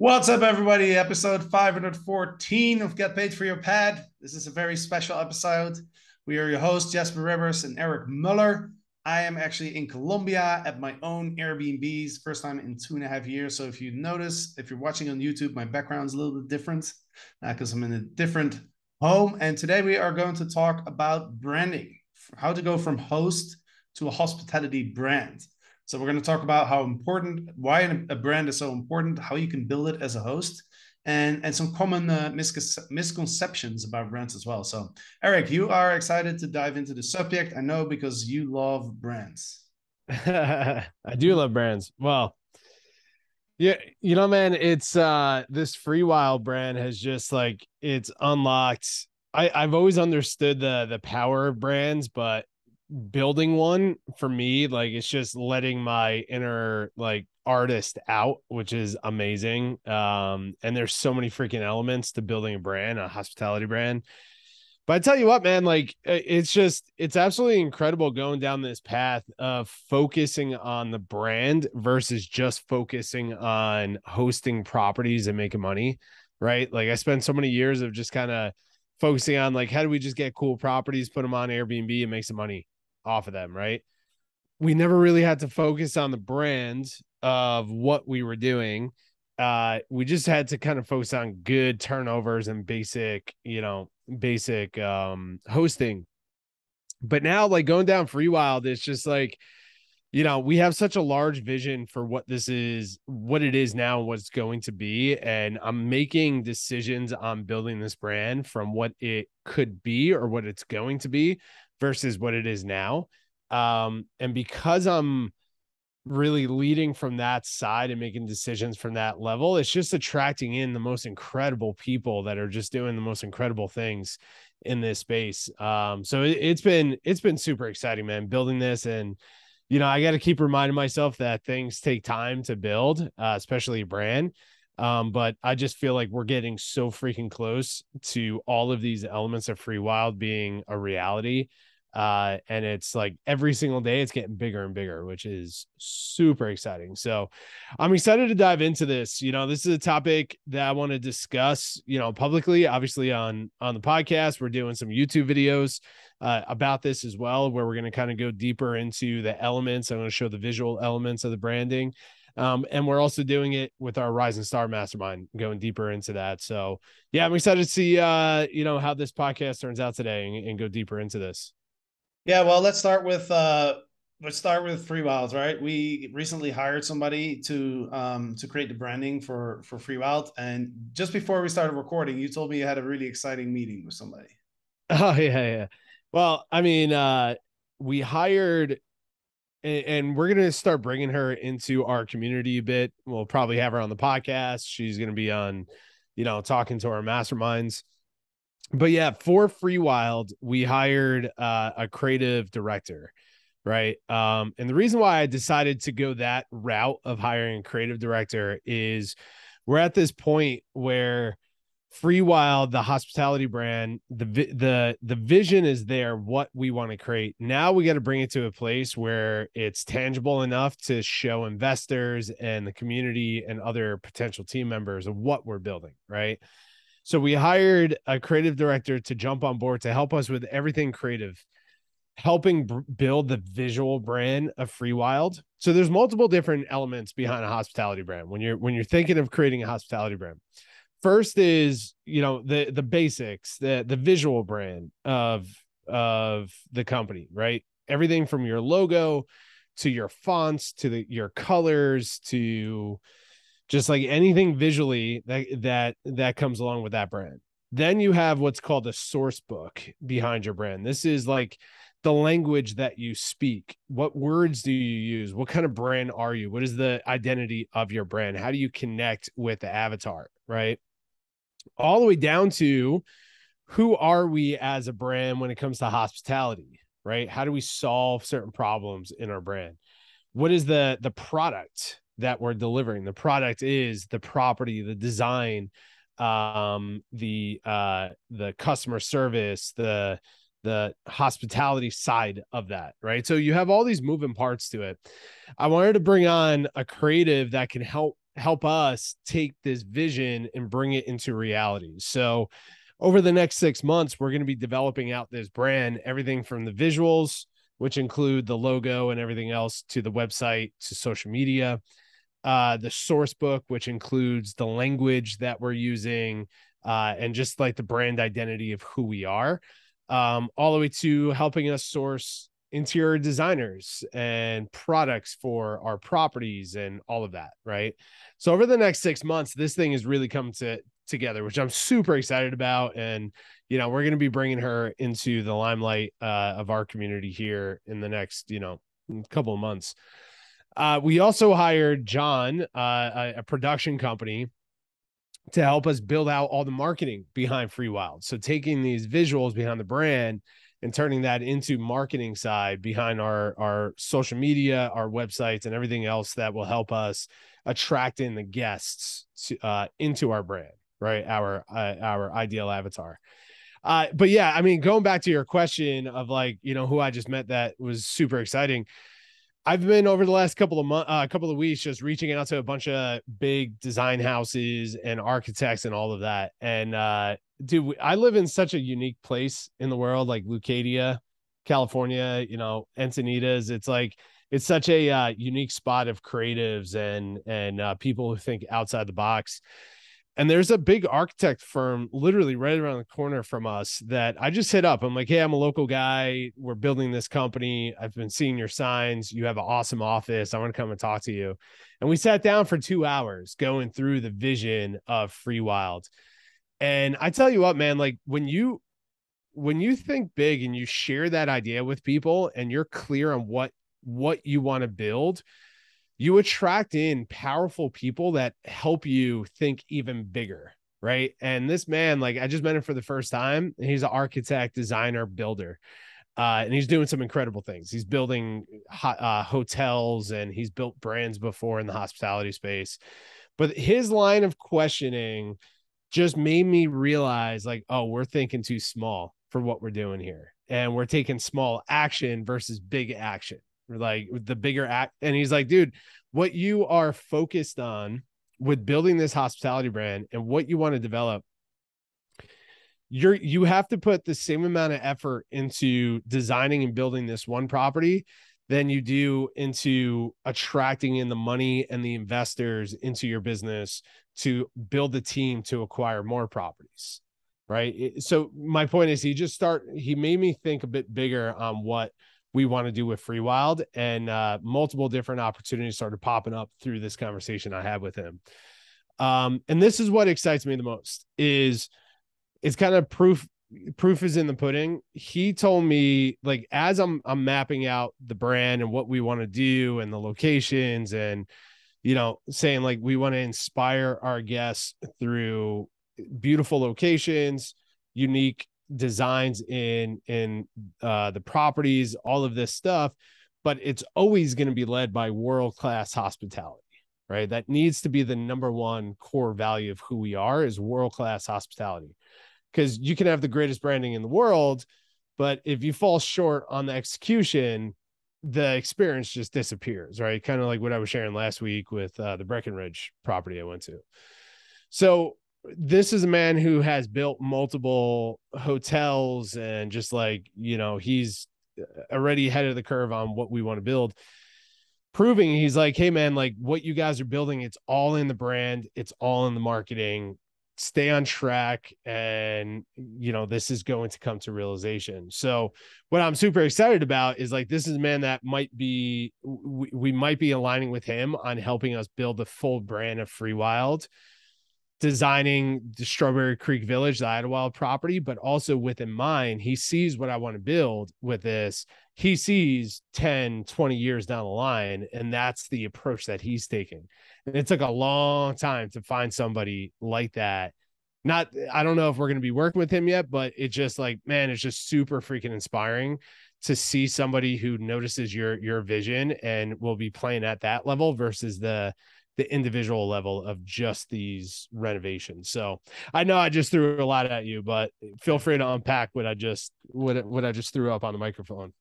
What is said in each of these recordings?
What's up, everybody? Episode 514 of Get Paid for Your Pad. This is a very special episode. We are your hosts, Jasper Rivers and Eric Muller. I am actually in Colombia at my own Airbnbs, first time in 2.5 years. So if you notice, if you're watching on YouTube, my background is a little bit different because I'm in a different home. And today we are going to talk about branding, how to go from host to a hospitality brand. So we're going to talk about how important, why a brand is so important, how you can build it as a host, and some common misconceptions about brands as well. So, Eric, you are excited to dive into the subject. I know because you love brands. I do love brands. Well, yeah, man, it's this Free Wild brand has just like it's unlocked. I've always understood the power of brands, but building one for me, like it's just letting my inner like artist out, which is amazing. And there's so many freaking elements to building a brand, a hospitality brand. But I tell you what, man, like it's absolutely incredible going down this path of focusing on the brand versus just focusing on hosting properties and making money, right? Like I spent so many years of just kind of focusing on like, how do we just get cool properties, put them on Airbnb and make some money off of them, right? We never really had to focus on the brand of what we were doing. We just had to kind of focus on good turnovers and basic hosting. But now, like going down Free Wild, it's just like, we have such a large vision for what this is, what it is now, and what it's going to be. And I'm making decisions on building this brand from what it could be or what it's going to be versus what it is now. And because I'm really leading from that side and making decisions from that level, it's just attracting in the most incredible people that are just doing the most incredible things in this space. So it's been super exciting, man, building this. And I got to keep reminding myself that things take time to build, especially a brand. But I just feel like we're getting so freaking close to all of these elements of Free Wild being a reality. And it's like every single day it's getting bigger and bigger, which is super exciting. So I'm excited to dive into this. This is a topic that I want to discuss, publicly, obviously on the podcast. We're doing some YouTube videos about this as well, where we're going to kind of go deeper into the elements. I'm going to show the visual elements of the branding. And we're also doing it with our Rising Star Mastermind, going deeper into that. So yeah, I'm excited to see, how this podcast turns out today and go deeper into this. Yeah, well, let's start with Free Wild, right? We recently hired somebody to create the branding for Free Wild, and just before we started recording, you told me you had a really exciting meeting with somebody. Oh yeah. Well, I mean, we hired, and we're gonna start bringing her into our community a bit. We'll probably have her on the podcast. She's gonna be on, talking to our masterminds. But yeah, for Free Wild, we hired a creative director, right? And the reason why I decided to go that route of hiring a creative director is we're at this point where Free Wild, the hospitality brand, the vision is there, what we want to create. Now we got to bring it to a place where it's tangible enough to show investors and the community and other potential team members of what we're building, right? So we hired a creative director to jump on board to help us with everything creative, helping build the visual brand of Free Wild. So there's multiple different elements behind a hospitality brand when you're thinking of creating a hospitality brand. First is, the basics, the visual brand of the company, right? Everything from your logo to your fonts to your colors to just like anything visually that comes along with that brand. Then you have what's called a source book behind your brand. This is like the language that you speak. What words do you use? What kind of brand are you? What is the identity of your brand? How do you connect with the avatar, right? All the way down to who are we as a brand when it comes to hospitality, right? How do we solve certain problems in our brand? What is the product that we're delivering? The product is the property, the design, the customer service, the hospitality side of that, right? So you have all these moving parts to it. I wanted to bring on a creative that can help help us take this vision and bring it into reality. So over the next 6 months, we're going to be developing out this brand, everything from the visuals, which include the logo and everything else, to the website, to social media, the source book, which includes the language that we're using, and just like the brand identity of who we are, all the way to helping us source interior designers and products for our properties and all of that. Right. So over the next 6 months, this thing is really coming together, which I'm super excited about. And, we're going to be bringing her into the limelight of our community here in the next, couple of months. We also hired John, a production company, to help us build out all the marketing behind Free Wild. So taking these visuals behind the brand and turning that into marketing side behind our social media, our websites, and everything else that will help us attract in the guests into our brand, right? Our ideal avatar. But yeah, I mean, going back to your question of who I just met, that was super exciting. I've been over the last couple of weeks just reaching out to a bunch of big design houses and architects and all of that. And dude, I live in such a unique place in the world, like Lucadia, California, Encinitas. It's such a unique spot of creatives and people who think outside the box. And there's a big architect firm literally right around the corner from us that I just hit up. I'm like, hey, I'm a local guy. We're building this company. I've been seeing your signs. You have an awesome office. I want to come and talk to you. And we sat down for 2 hours going through the vision of Free Wild. And I tell you what, man, like when you think big and you share that idea with people and you're clear on what you want to build, you attract in powerful people that help you think even bigger. Right. And this man, like I just met him for the first time, and he's an architect, designer, builder. And he's doing some incredible things. He's building hotels, and he's built brands before in the hospitality space. But his line of questioning just made me realize, like, oh, we're thinking too small for what we're doing here. And we're taking small action versus big action, like the bigger act. And he's like, dude, what you are focused on with building this hospitality brand and what you want to develop, you have to put the same amount of effort into designing and building this one property than you do into attracting in the money and the investors into your business to build the team to acquire more properties. Right. So my point is, he made me think a bit bigger on what we want to do with Free Wild, and multiple different opportunities started popping up through this conversation I had with him. And this is what excites me the most is it's kind of proof is in the pudding. He told me, like, as I'm mapping out the brand and what we want to do and the locations, and, saying like, we want to inspire our guests through beautiful locations, unique designs in the properties, all of this stuff, but it's always going to be led by world-class hospitality, right? That needs to be the number one core value of who we are, is world-class hospitality. Because you can have the greatest branding in the world, but if you fall short on the execution, the experience just disappears, right? Kind of like what I was sharing last week with the Breckenridge property I went to. So this is a man who has built multiple hotels, and just like, he's already ahead of the curve on what we want to build, proving he's like, hey man, like what you guys are building, it's all in the brand, it's all in the marketing, stay on track, and this is going to come to realization. So what I'm super excited about is, like, this is a man that we might be aligning with him on helping us build the full brand of Free Wild, designing the Strawberry Creek Village, the Idlewild property, but also with in mind, he sees what I want to build with this. He sees 10, 20 years down the line, and that's the approach that he's taking. And it took a long time to find somebody like that. I don't know if we're going to be working with him yet, but it's just like, man, it's just super freaking inspiring to see somebody who notices your vision and will be playing at that level versus the individual level of just these renovations. So I know I just threw a lot at you, but feel free to unpack what I just threw up on the microphone.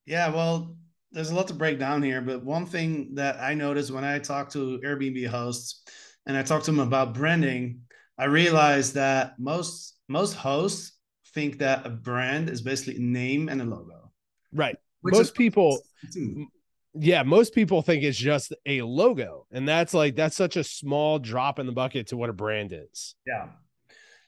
Yeah, well, there's a lot to break down here, but one thing that I noticed when I talk to Airbnb hosts, and I talked to him about branding, I realized that most hosts think that a brand is basically a name and a logo, Right. which is Most people, to me. yeah, most people think it's just a logo. And that's such a small drop in the bucket to what a brand is. Yeah,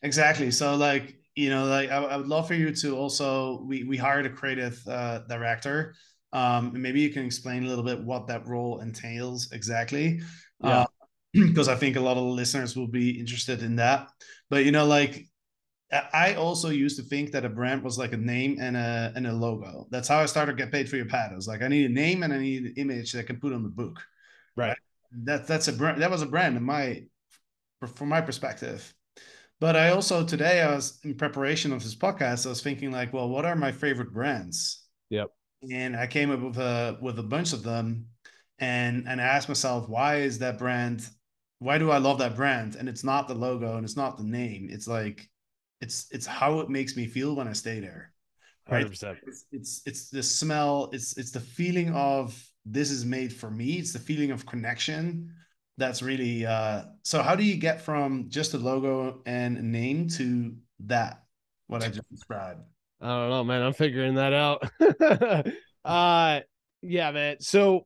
exactly. So like, like I would love for you to also, we hired a creative director. And maybe you can explain a little bit what that role entails exactly. Yeah. Because I think a lot of the listeners will be interested in that. But like I also used to think that a brand was like a name and a logo. That's how I started Get Paid for Your Pad. I was like, I need a name and I need an image that I can put on the book, right? Right. That's a brand. That was a brand in from my perspective. But I also today I was in preparation of this podcast. I was thinking like, well, what are my favorite brands? Yep. And I came up with a bunch of them, and I asked myself, why is that brand? Why do I love that brand? And it's not the logo and it's not the name. It's like it's how it makes me feel when I stay there, right? 100%. It's the smell. It's the feeling of this is made for me. It's the feeling of connection. That's really so. How do you get from just a logo and a name to that? What I just described. I don't know, man. I'm figuring that out. uh yeah, man. So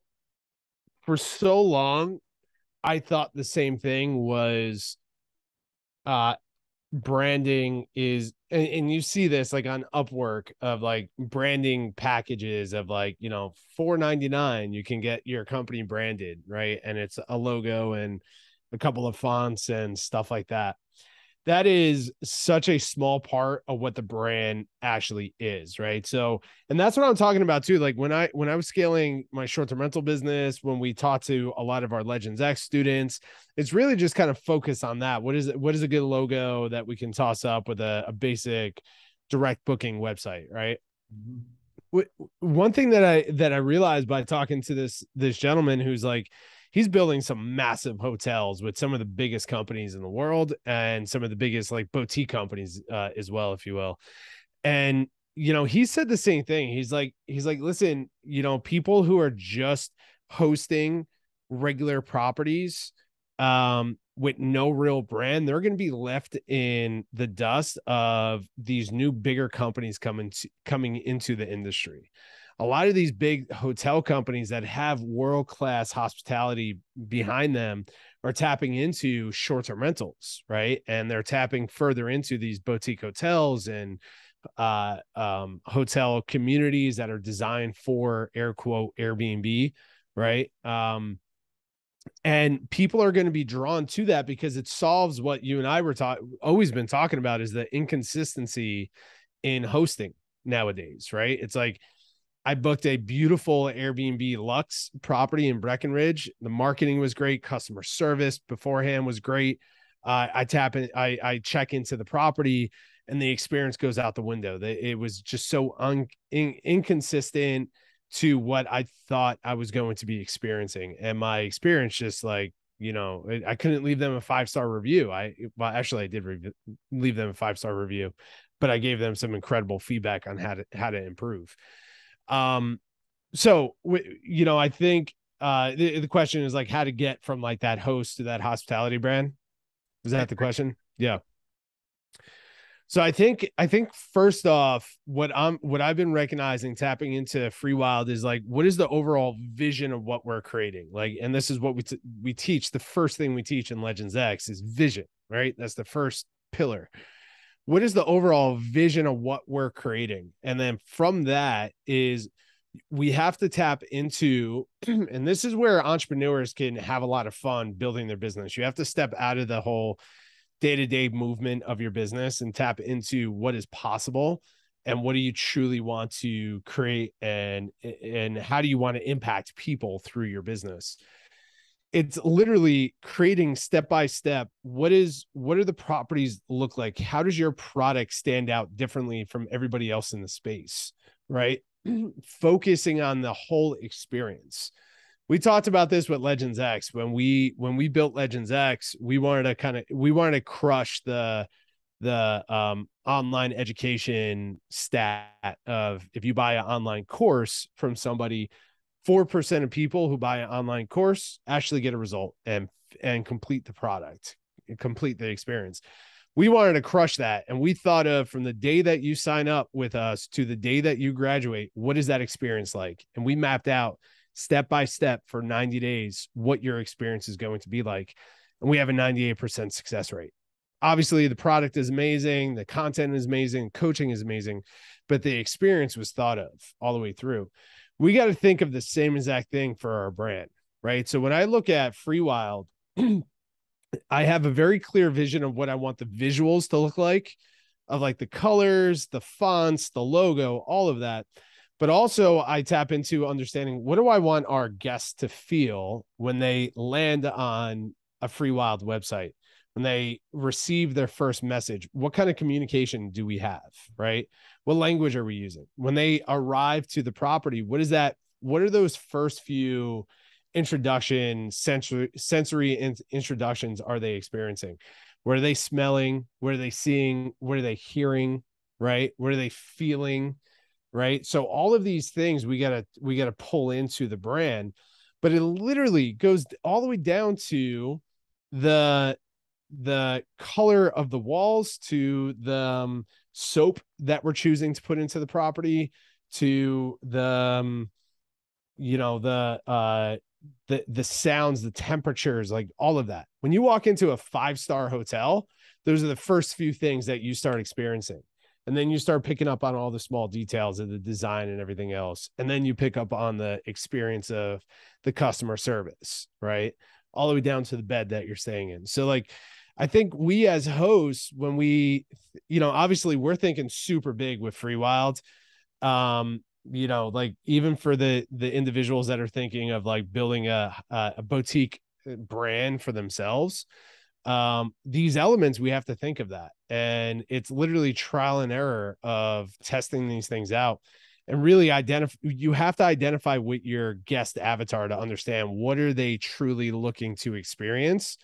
for so long, I thought the same thing was uh branding is and you see this like on Upwork of like branding packages of like, $4.99 you can get your company branded, right? And it's a logo and a couple of fonts and stuff like that. That is such a small part of what the brand actually is, right? So, and that's what I'm talking about too. Like when I was scaling my short-term rental business, when we talked to a lot of our Legends X students, it's really just kind of focus on that. What is a good logo that we can toss up with a basic direct booking website, right? Mhm. One thing that I realized by talking to this gentleman who's like he's building some massive hotels with some of the biggest companies in the world and some of the biggest like boutique companies as well, if you will. And he said the same thing. He's like, listen, people who are just hosting regular properties with no real brand, they're going to be left in the dust of these new bigger companies coming into the industry. A lot of these big hotel companies that have world-class hospitality behind them are tapping into short-term rentals, right? And they're tapping further into these boutique hotels and hotel communities that are designed for air quote Airbnb, right? And people are going to be drawn to that because it solves what you and I were always been talking about is the inconsistency in hosting nowadays, right? It's like I booked a beautiful Airbnb Luxe property in Breckenridge. The marketing was great, customer service beforehand was great. I check into the property, and the experience goes out the window. It was just so inconsistent to what I thought I was going to be experiencing, and my experience just like I couldn't leave them a 5-star review. Actually I did leave them a 5-star review, but I gave them some incredible feedback on how to improve. So I think the question is like how to get from like that host to that hospitality brand. Is that the question? Yeah. So I think first off, what I've been recognizing tapping into Free Wild is like what is the overall vision of what we're creating? Like, and this is what we teach. The first thing we teach in Legends X is vision, right? That's the first pillar. What is the overall vision of what we're creating? And then from that is we have to tap into, and this is where entrepreneurs can have a lot of fun building their business. You have to step out of the whole day-to-day movement of your business and tap into what is possible and what do you truly want to create and how do you want to impact people through your business. It's literally creating step by step what are the properties look like, how does your product stand out differently from everybody else in the space, right? Focusing on the whole experience. We talked about this with Legends X. When we built Legends X, we wanted to crush the online education stat of if you buy an online course from somebody, 4% of people who buy an online course actually get a result, and and complete the product, complete the experience. We wanted to crush that. And we thought of, from the day that you sign up with us to the day that you graduate, what is that experience like? And we mapped out step by step for 90 days what your experience is going to be like. And we have a 98% success rate. Obviously, the product is amazing, the content is amazing, coaching is amazing, but the experience was thought of all the way through. We got to think of the same exact thing for our brand, right? So when I look at Free Wild, I have a very clear vision of what I want the visuals to look like, of like the colors, the fonts, the logo, all of that. But also I tap into understanding, what do I want our guests to feel when they land on a Free Wild website, when they receive their first message? What kind of communication do we have, right? What language are we using? When they arrive to the property, what is that? What are those first few sensory introductions are they experiencing? What are they smelling? What are they seeing? What are they hearing? Right? What are they feeling? Right? So all of these things we gotta pull into the brand, but it literally goes all the way down to the color of the walls, to the soap that we're choosing to put into the property, to the the sounds, the temperatures, like all of that. When you walk into a 5-star hotel, those are the first few things that you start experiencing. And then you start picking up on all the small details of the design and everything else. And then you pick up on the experience of the customer service, right? All the way down to the bed that you're staying in. So like, I think we as hosts, when we, obviously we're thinking super big with Free Wild. Like even for the individuals that are thinking of like building a boutique brand for themselves, these elements, we have to think of that. And it's literally trial and error of testing these things out, and really you have to identify with your guest avatar to understand what are they truly looking to experience.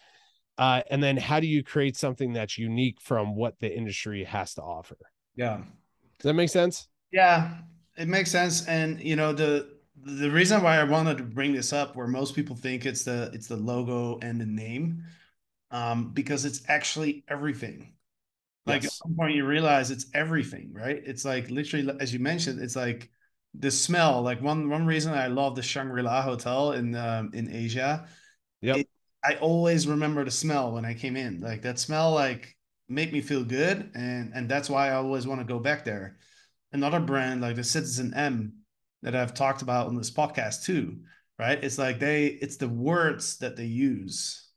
And then how do you create something that's unique from what the industry has to offer? Yeah. Does that make sense? Yeah, it makes sense. And the reason why I wanted to bring this up, where most people think it's the logo and the name, because it's actually everything. Like at Yes. some point you realize it's everything, right? It's like literally, as you mentioned, it's like the smell. Like one reason I love the Shangri-La Hotel in Asia, Yep. it I always remember the smell when I came in. Like that smell like made me feel good, and that's why I always want to go back there. Another brand like the Citizen M that I've talked about on this podcast too, right? It's like it's the words that they use,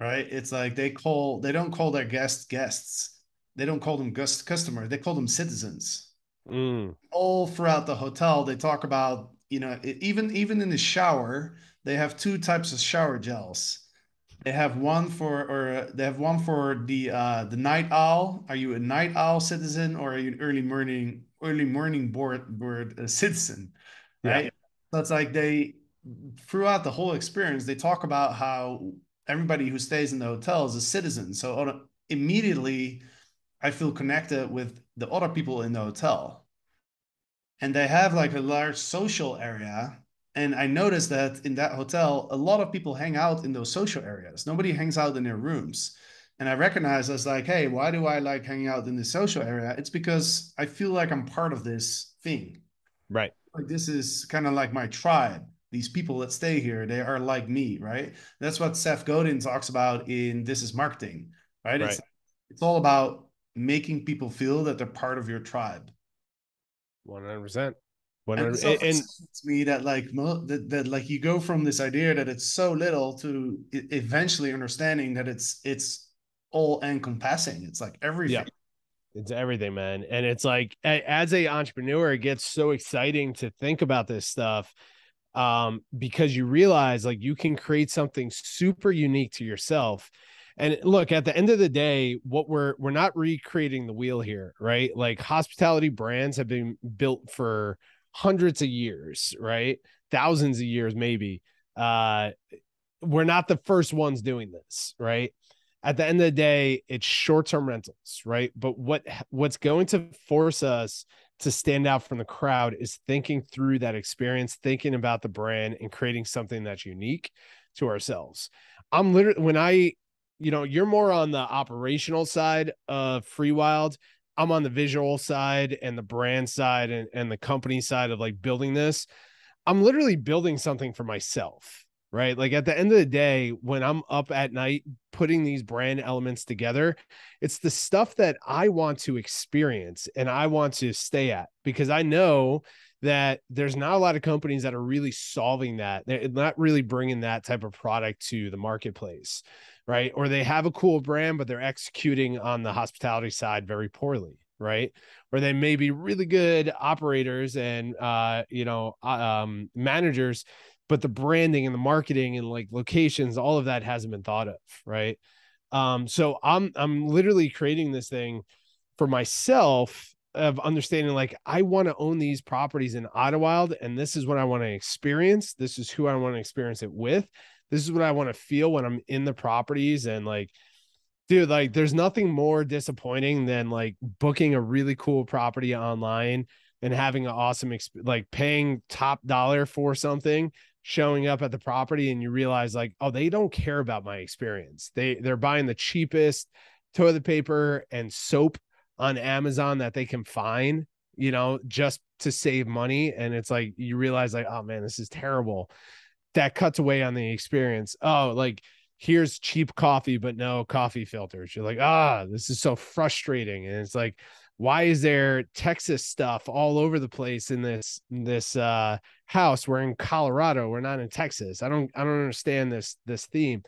right? It's like they don't call their guests. They don't call them customers. They call them citizens. Mm. All throughout the hotel, they talk about, even in the shower, they have two types of shower gels. They have one for the night owl. Are you a night owl citizen, or are you an early morning bird citizen, Yeah. right? So it's like throughout the whole experience, they talk about how everybody who stays in the hotel is a citizen. So immediately, I feel connected with the other people in the hotel, and they have like a large social area. And I noticed that in that hotel, a lot of people hang out in those social areas. Nobody hangs out in their rooms. And I recognize as like, hey, why do I like hanging out in the social area? It's because I feel like I'm part of this thing. Right. Like this is kind of like my tribe. These people that stay here, they are like me, right? That's what Seth Godin talks about in This Is Marketing, right? It's Right. it's all about making people feel that they're part of your tribe. 100%. And it's 100. so And fascinating to me that like that like you go from this idea that it's so little to eventually understanding that it's all encompassing. It's like yeah, everything. it's everything, man. And it's like, as a entrepreneur, it gets so exciting to think about this stuff, because you realize like you can create something super unique to yourself. And look, at the end of the day, what we're not recreating the wheel here, right? Like hospitality brands have been built for hundreds of years, right? Thousands of years, maybe. We're not the first ones doing this, right? At the end of the day, it's short-term rentals, right? But what's going to force us to stand out from the crowd is thinking through that experience, thinking about the brand, and creating something that's unique to ourselves. I'm literally, when I, you're more on the operational side of Free Wild. I'm on the visual side and the brand side and the company side of like building this. I'm literally building something for myself, right? Like at the end of the day, when I'm up at night putting these brand elements together, it's the stuff that I want to experience and I want to stay at, because I know that there's not a lot of companies that are really solving that. They're not really bringing that type of product to the marketplace, right? Or they have a cool brand, but they're executing on the hospitality side very poorly, right? Where they may be really good operators and managers, but the branding and the marketing and like locations, all of that hasn't been thought of, right? So I'm literally creating this thing for myself of understanding, like, I want to own these properties in Ottawa, and this is what I want to experience. This is who I want to experience it with. This is what I want to feel when I'm in the properties. And like, dude, like there's nothing more disappointing than like booking a really cool property online and having an awesome like paying top dollar for something, showing up at the property, and you realize like, oh, they don't care about my experience. They're buying the cheapest toilet paper and soap on Amazon that they can find, just to save money. And it's like you realize like, oh man, this is terrible. That cuts away on the experience. Oh, like here's cheap coffee, but no coffee filters. You're like, this is so frustrating. And it's like, why is there Texas stuff all over the place in this house? We're in Colorado. We're not in Texas. I don't understand this theme.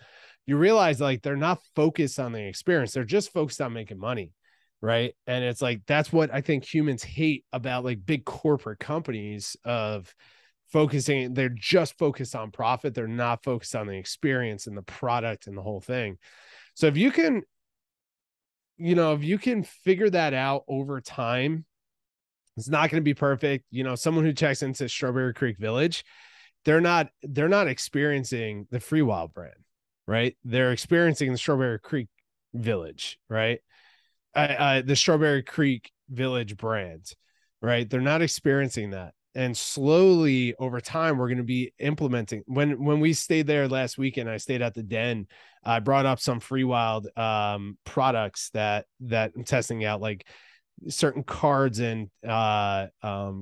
You realize like they're not focused on the experience. They're just focused on making money. Right. And it's like, that's what I think humans hate about like big corporate companies of focusing. They're just focused on profit. They're not focused on the experience and the product and the whole thing. So if you can, if you can figure that out over time, it's not going to be perfect. Someone who checks into Strawberry Creek Village, they're not experiencing the Free Wild brand, right? They're experiencing the Strawberry Creek Village, right? The Strawberry Creek Village brand, right? They're not experiencing that. And slowly over time, we're going to be implementing. When we stayed there last weekend, I stayed at the Den. I brought up some Free Wild products that I'm testing out, like certain cards and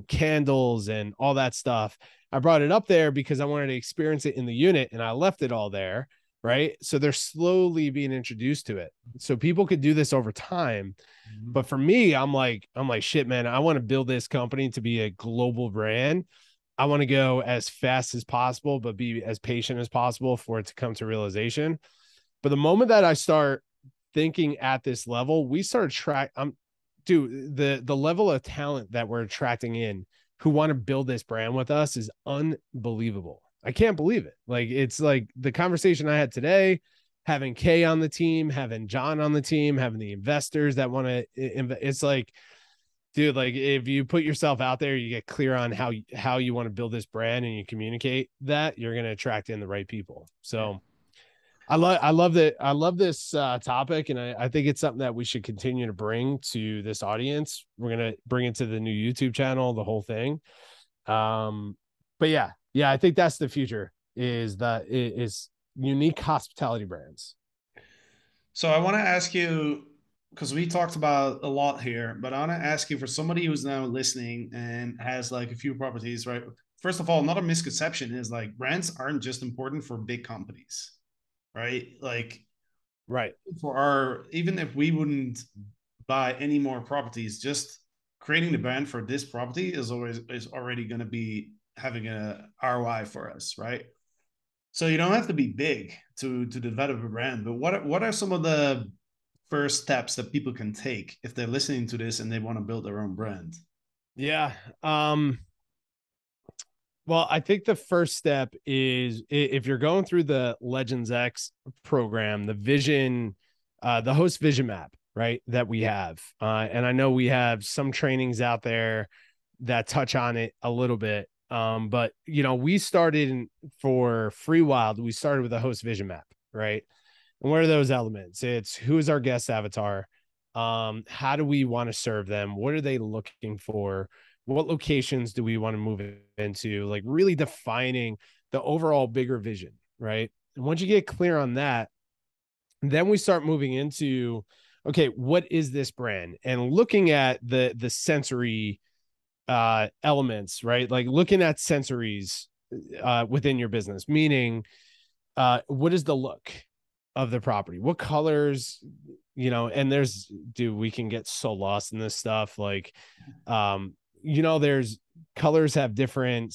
candles and all that stuff. I brought it up there because I wanted to experience it in the unit, and I left it all there. Right. So they're slowly being introduced to it. So people could do this over time. But for me, I'm like, shit, man, I want to build this company to be a global brand. I want to go as fast as possible, but be as patient as possible for it to come to realization. But the moment that I start thinking at this level, we start the level of talent that we're attracting in who want to build this brand with us is unbelievable. I can't believe it. Like, it's like the conversation I had today, having Kay on the team, having John on the team, having the investors that want to, it's like, dude, like if you put yourself out there, you get clear on how you want to build this brand and you communicate that, you're going to attract in the right people. So I love that. I love this topic. And I think it's something that we should continue to bring to this audience. We're going to bring it to the new YouTube channel, the whole thing. But yeah, I think that's the future, is unique hospitality brands. So I want to ask you, because we talked about a lot here, but I want to ask you, for somebody who's now listening and has like a few properties, right? First of all, another misconception is like brands aren't just important for big companies, right? Like, right. Even if we wouldn't buy any more properties, just creating the brand for this property is already going to be having a ROI for us, right? So you don't have to be big to develop a brand, but what are some of the first steps that people can take if they're listening to this and they want to build their own brand? Yeah. Well, I think the first step is, if you're going through the Legends X program, the host vision map, right, that we have. And I know we have some trainings out there that touch on it a little bit. But we started for Free Wild, we started with a host vision map, right? And what are those elements? It's, who is our guest avatar? How do we want to serve them? What are they looking for? What locations do we want to move into? Like really defining the overall bigger vision, right? once you get clear on that, then we start moving into, okay, what is this brand? And looking at the sensory elements, right? Like looking at sensories within your business, meaning what is the look of the property? What colors, and we can get so lost in this stuff. Like, there's colors have different,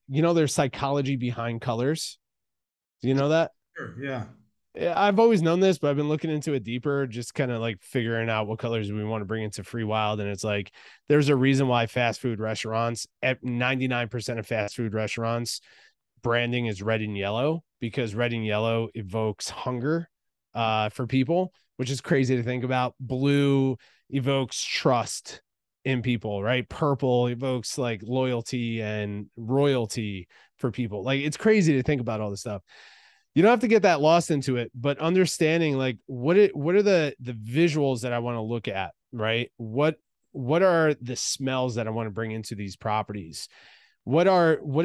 there's psychology behind colors. Do you know that? Sure. Yeah. I've always known this, but I've been looking into it deeper, just kind of like figuring out what colors we want to bring into Free Wild. And it's like, there's a reason why fast food restaurants, at 99% of fast food restaurants, branding is red and yellow, because red and yellow evokes hunger for people, which is crazy to think about. Blue evokes trust in people, right? Purple evokes like loyalty and royalty for people. Like, it's crazy to think about all this stuff. You don't have to get that lost into it, but understanding like what are the visuals that I want to look at, right? What are the smells that I want to bring into these properties? What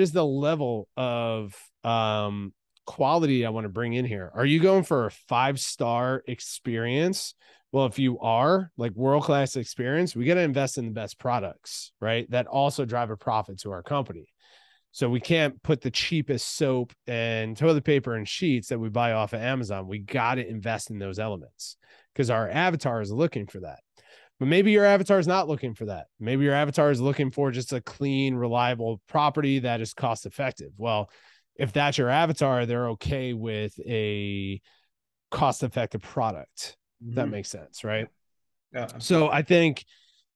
is the level of quality I want to bring in here? Are you going for a 5-star experience? Well, if you are, like, world-class experience, we got to invest in the best products, right? That also drive a profit to our company. So we can't put the cheapest soap and toilet paper and sheets that we buy off of Amazon. We got to invest in those elements because our avatar is looking for that. But maybe your avatar is not looking for that. Maybe your avatar is looking for just a clean, reliable property that is cost effective. Well, if that's your avatar, they're okay with a cost effective product. Mm-hmm. That makes sense, right? Yeah, absolutely. So I think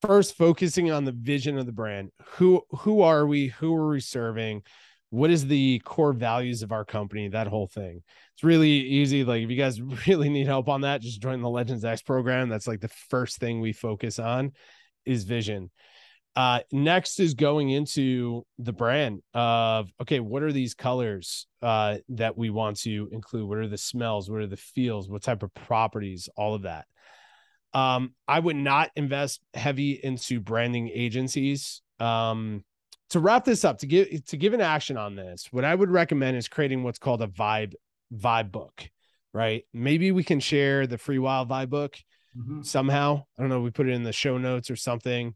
first, focusing on the vision of the brand. Who are we? Who are we serving? What is the core values of our company? That whole thing. It's really easy. Like, if you guys really need help on that, just join the Legends X program. That's like the first thing we focus on is vision. Next is going into the brand of, okay, what are these colors that we want to include? What are the smells? What are the feels? What type of properties? All of that. I would not invest heavy into branding agencies. To wrap this up, to give an action on this, what I would recommend is creating what's called a vibe book, right? Maybe we can share the Free Wild vibe book somehow. I don't know. We put it in the show notes or something.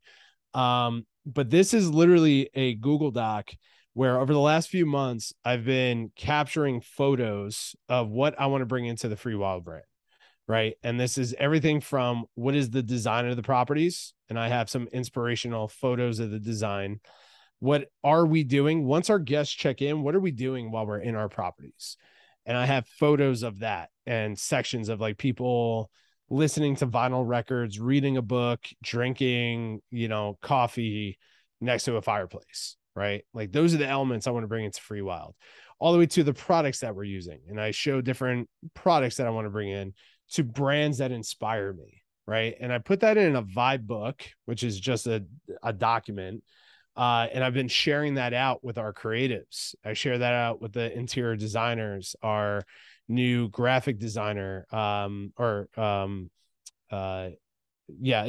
But this is literally a Google Doc where over the last few months, I've been capturing photos of what I want to bring into the Free Wild brand. Right. And this is everything from what is the design of the properties. And I have some inspirational photos of the design. What are we doing once our guests check in? What are we doing while we're in our properties? And I have photos of that and sections of like people listening to vinyl records, reading a book, drinking, coffee next to a fireplace, right? Like, those are the elements I want to bring into Free Wild, all the way to the products that we're using. And I show different products that I want to bring in to brands that inspire me, right? And I put that in a vibe book, which is just a document. And I've been sharing that out with our creatives. I share that out with the interior designers, our new graphic designer,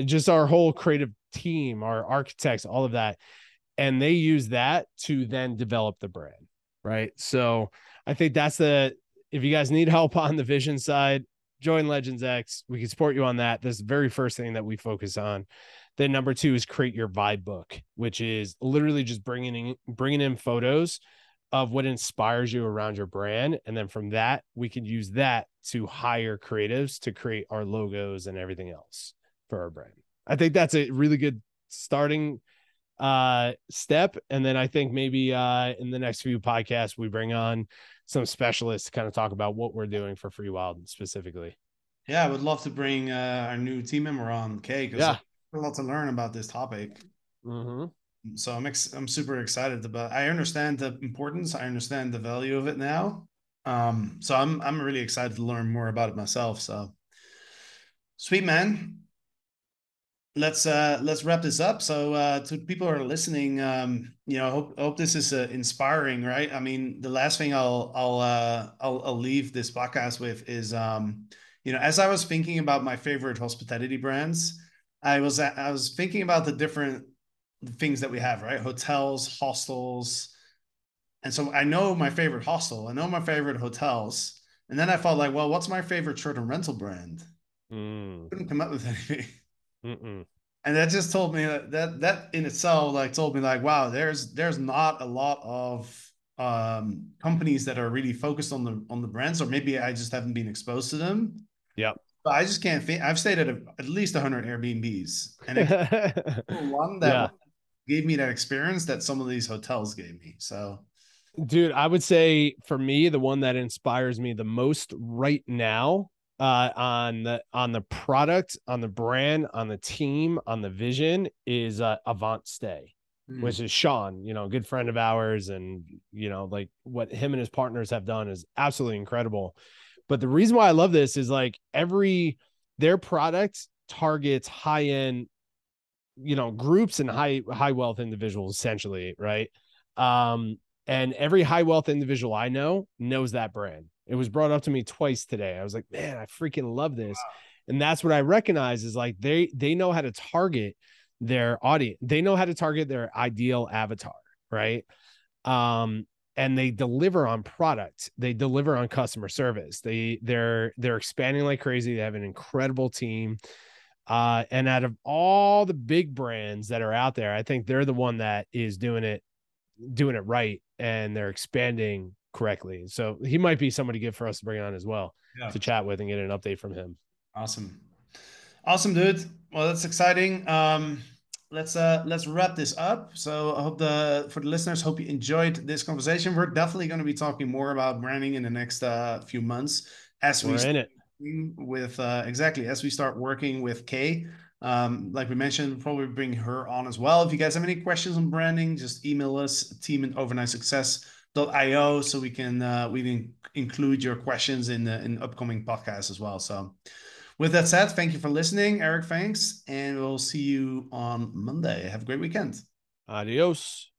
just our whole creative team, our architects, all of that. And they use that to then develop the brand, right? So I think if you guys need help on the vision side, join Legends X. We can support you on that. That's the very first thing that we focus on. Then number 2 is create your vibe book, which is literally just bringing in photos of what inspires you around your brand. And then from that, we can use that to hire creatives to create our logos and everything else for our brand. I think that's a really good starting step. And then I think maybe in the next few podcasts, we bring on some specialists to kind of talk about what we're doing for Free Wild specifically. Yeah, I would love to bring our new team member on, Kay, because yeah, a lot to learn about this topic. Mm-hmm. So I'm super excited about. I understand the importance. I understand the value of it now. So I'm really excited to learn more about it myself. So sweet, man. Let's wrap this up. So to people who are listening, hope this is inspiring, right? I mean, the last thing I'll leave this podcast with is as I was thinking about my favorite hospitality brands, I was thinking about the different things that we have, right? Hotels, hostels. And so I know my favorite hostel, I know my favorite hotels, And then I thought like, well, what's my favorite short-term rental brand? Mm. Couldn't come up with anything. Mm-mm. And that just told me that in itself like told me like, wow, there's not a lot of companies that are really focused on the brands, or maybe I just haven't been exposed to them. Yep. But I just can't think. I've stayed at least 100 Airbnbs, and it one that Yeah. gave me that experience that some of these hotels gave me. So Dude, I would say for me, the one that inspires me the most right now, on the product, on the brand, on the team, on the vision is Avant Stay, which is Sean, a good friend of ours, and like what him and his partners have done is absolutely incredible. But the reason why I love this is like their product targets high end, groups and high wealth individuals essentially, right? Um, and every high wealth individual I know knows that brand. It was brought up to me twice today. I was like, man, I freaking love this. And that's what I recognize is like they know how to target their audience. They know how to target their ideal avatar, right? Um, and they deliver on product. They deliver on customer service. They're expanding like crazy. They have an incredible team. And out of all the big brands that are out there, I think they're the one that is doing it right, and they're expanding correctly. So he might be somebody good for us to bring on as well yeah, to chat with and get an update from him. awesome. Awesome, dude. Well, that's exciting. Let's wrap this up. So I hope for the listeners, hope you enjoyed this conversation. We're definitely going to be talking more about branding in the next few months as we We're in it. with exactly as we start working with Kay. Like we mentioned, we'll probably bring her on as well. If you guys have any questions on branding, just email us team@overnightsuccess.io so we can include your questions in upcoming podcasts as well. So with that said, thank you for listening, Eric. Thanks. And we'll see you on Monday. Have a great weekend. Adios.